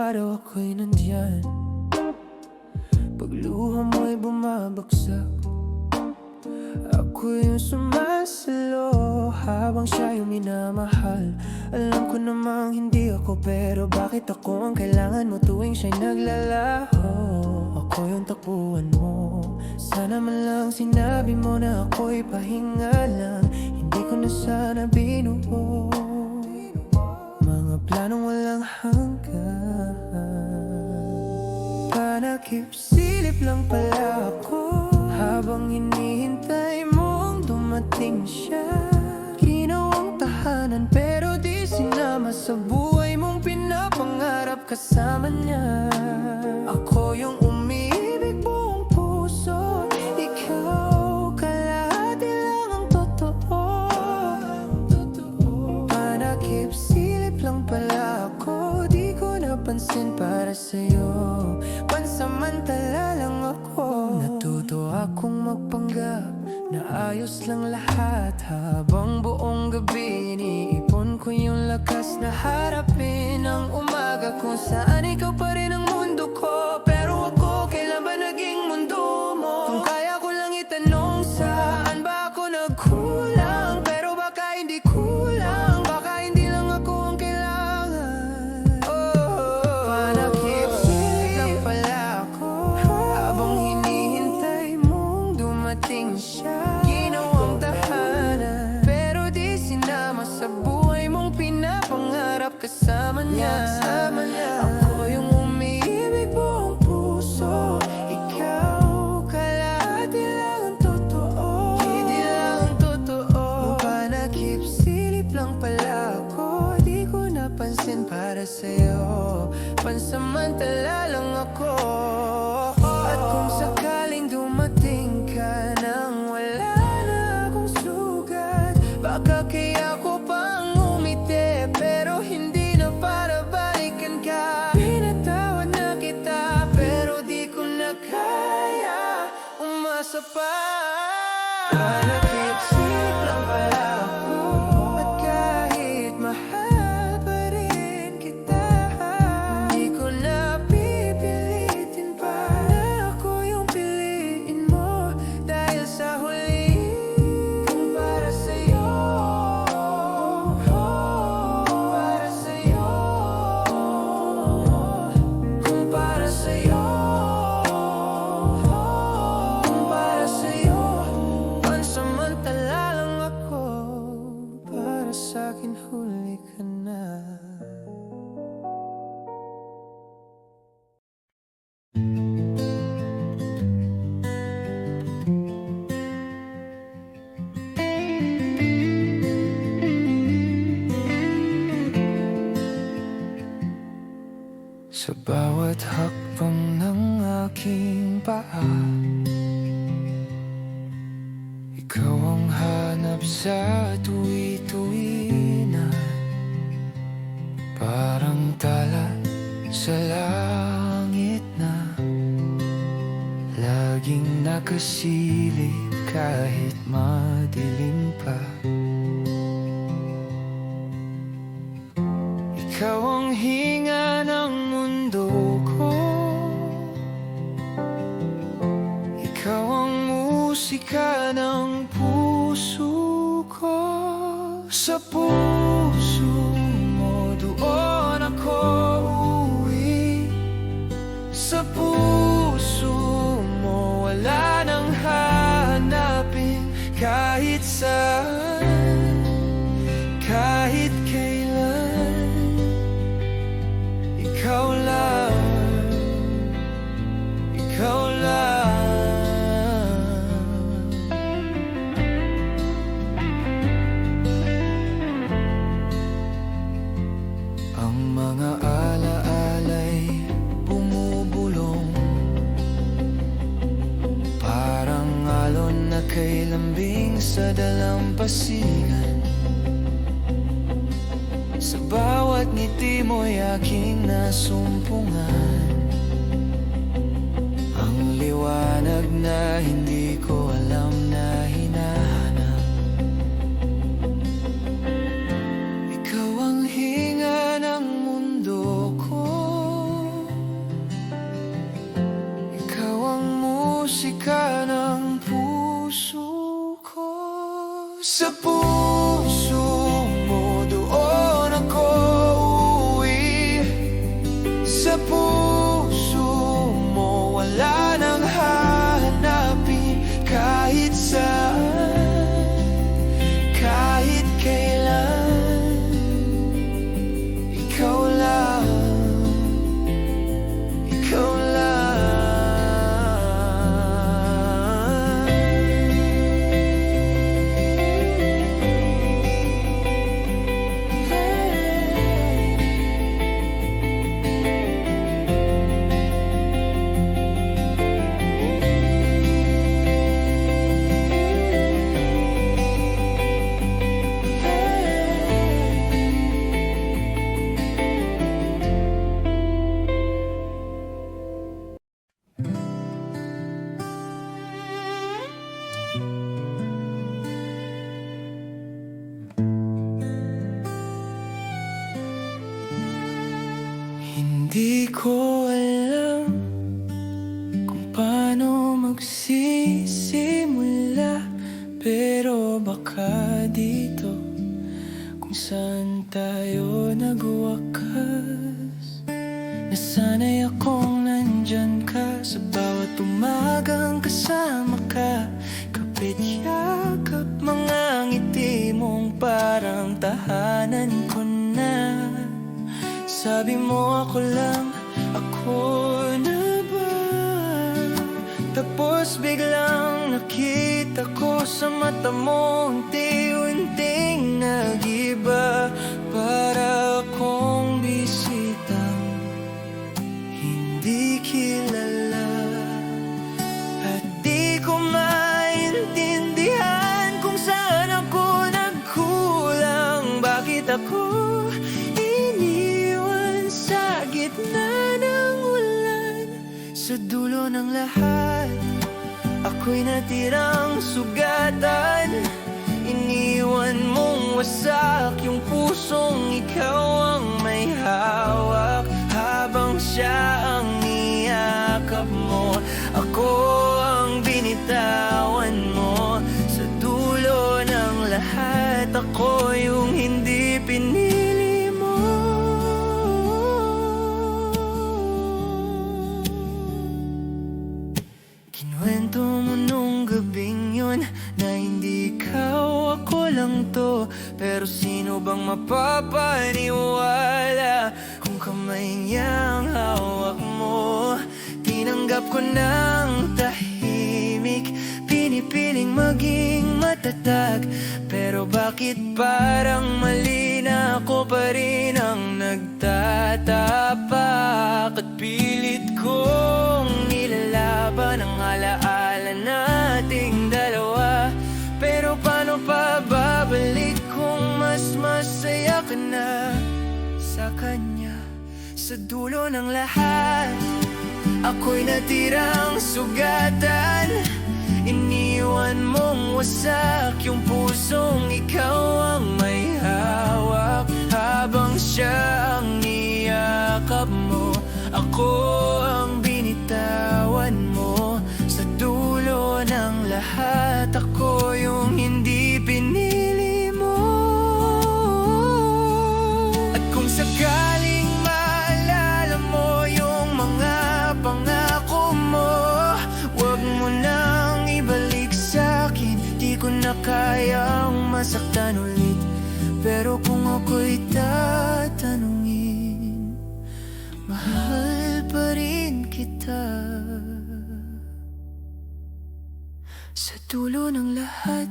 araw ako'y nandyan. Pagluha mo'y bumabagsak, ako yung sumasalo habang siya yung minamahal. Alam ko namang hindi ako, pero bakit ako ang kailangan mo tuwing siya'y naglalaho? Ako yung takbuhan mo, sana man lang sinabi mo na ako'y pahinga lang. Hindi ko na sana binuo mga planong walang hanggan. Panakip silip lang pala ako habang hinihintay mong dumating siya. Ginawang tahanan pero di sinama sa buhay mong pinapangarap kasama niya. Ako yung umiibig buong puso, ikaw kalahati lang ang totoo. Panakip silip lang pala ako, di ko napansin para sa'yo. Pansamantala lang ako, natuto akong magpanggap na ayos lang lahat. Habang buong gabi iniipon ko yung lakas na harapin ang umaga kung saan ikaw pa rin ang mundo ko. Pero ako, kailan ba naging mundo mo? Kung kaya ko lang itanong, saan ba ako nagkulang? Pero baka hindi kulang, baka hindi lang ako ang kailangan. Panakip silip lang pala ako habang hinihintay mong dumating siya. Ginawang tahanan pero di sinama sa buhay mong pinapangarap kasama niya. Ako yung umiibig buong puso, ikaw kalahati lang ang totoo. Hindi lang ang totoo. Panakip silip lang pala ako, di ko napansin para sa'yo. Pansamantala lang ako. At kung sakaling dumating ka nang wala na akong sugat, baka kaya ko pang umiti pero hindi na para balikan ka. Pinatawad na kita pero di ko na kaya umasa pa. Panakip silip lang pala ako, at kahit mahal pa rin kita, hindi ko na pipilitin pa na ako yung piliin mo. Dahil sa huli, kung para sa'yo, para sa'yo, kung para sa'yo, kung para sa'yo, pansamantala lang ako, para sa'kin huli ka na. Sa bawat hakbang ng aking paa, ikaw ang hanap sa tuwi-tuwi na. Parang tala sa langit na laging nakasilip kahit madilim pa. Ikaw ang hinga ng mundo ko, ikaw ang musika ng puso ko. Sa puso mo doon ako uuwi, sa puso mo wala nang hanapin kahit saan, kahit kailan. Ikaw lang, ikaw lang. Ang mga alaala'y bumubulong, parang alon na kay lambing sa dalampasigan. Sa bawat ngiti mo'y aking nasumpungan ang liwanag na hindi ko alam na hinahanap. Ikaw ang hinga ng mundo ko, Sa puso mo doon ako uuwi. Sa puso mo wala nang hahanapin. Kahit saan, kahit kailan, ikaw lang, ikaw lang. Hindi ko alam kung paano magsisimula, pero baka dito kung saan tayo nagwakas. Nasanay akong nandyan ka sa bawat umagang kasama ka. Kapit yakap, mga ngiti mong parang tahanan ko na. Sabi mo ako lang, ako na ba? Tapos biglang nakita ko sa mata mo unti-unting nag-iba. Para akong bisitang hindi kilala. At di ko maintindihan kung saan ako nagkulang. Bakit ako sa gitna ng ulan? Sa dulo ng lahat, ako'y natirang sugatan. Iniwan mong wasak yung pusong ikaw ang may hawak. Habang siya ang niyakap mo, ako ang binitawan mo. Sa dulo ng lahat, ako yung hindi pinili. Kinuwento mo nung gabing yun na hindi ikaw, ako lang to. Pero sino bang mapapaniwala kung kamay niya ang hawak mo? Tinanggap ko ng tahimik, pinipiling maging matatag. Pero bakit parang mali na ako pa rin ang nagtatapak? At pilit kong nilalaban ang alaala nating dalawa. Pero paano pa babalik kung mas masaya ka na sa kanya? Sa dulo ng lahat, ako'y natirang sugatan. Iniwan mong wasak yung pusong ikaw ang may hawak. Habang siya ang niyakap mo, ako ang binitawan mo. Sa dulo ng lahat, ako yung hindi pinili mo. At kung sakaling maalala mo yung mga pangako mo, wag mo nang ibalik sa'kin. Di ko na kayang masaktan ulit. Pero kung ako'y tatanungin, mahal pa rin kita. Sa dulo ng lahat,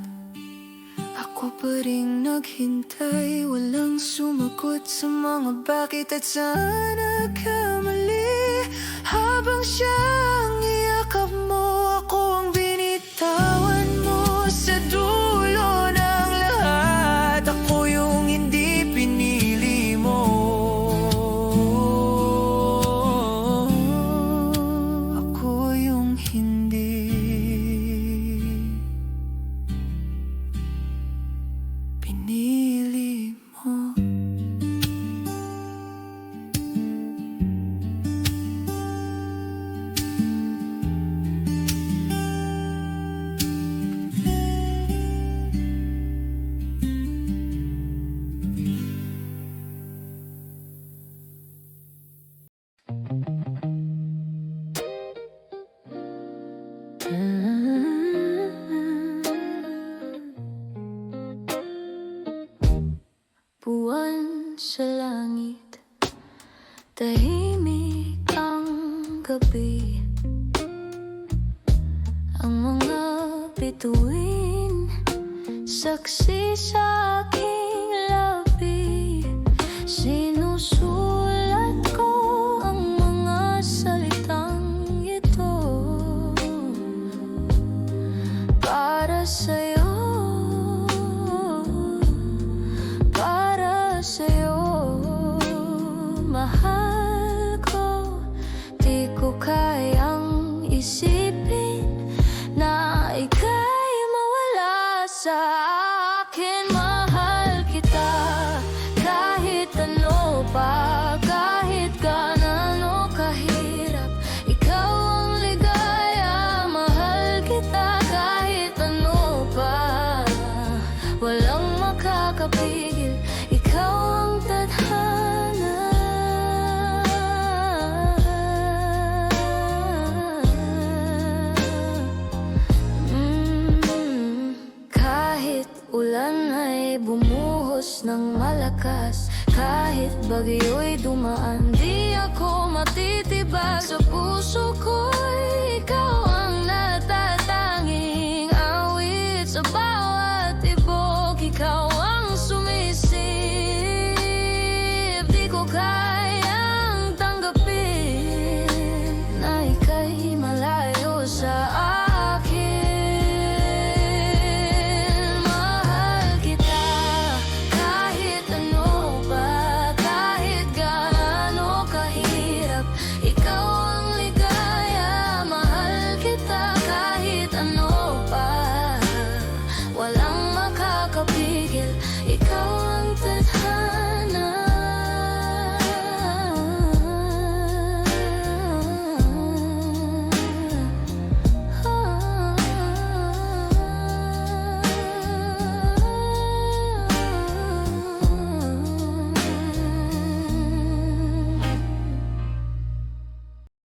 ako pa rin naghintay. Walang sumagot sa mga bakit at saan nagkamali. Habang siyang iyakap mo, ako ang binitawan mo. Sa dulo ng lahat, ako yung hindi pinili mo. Ako yung hindi pinili mo. gabi, ang mga bituin, saksi sa aking labi. Sinusulat ko ang mga salitang ito para sa'yo, para sa'yo. Mahal ko, di ko kayang isipin na ika'y mawala sa akin. Mahal kita kahit ano pa, kahit gaano kahirap. Ikaw ang ligaya. Mahal kita kahit ano pa, walang makakapigil. Ikaw ang tadhana. Kahit ulan ay bumuhos ng malakas, kahit bagyo'y dumaan, di ako matitibag sa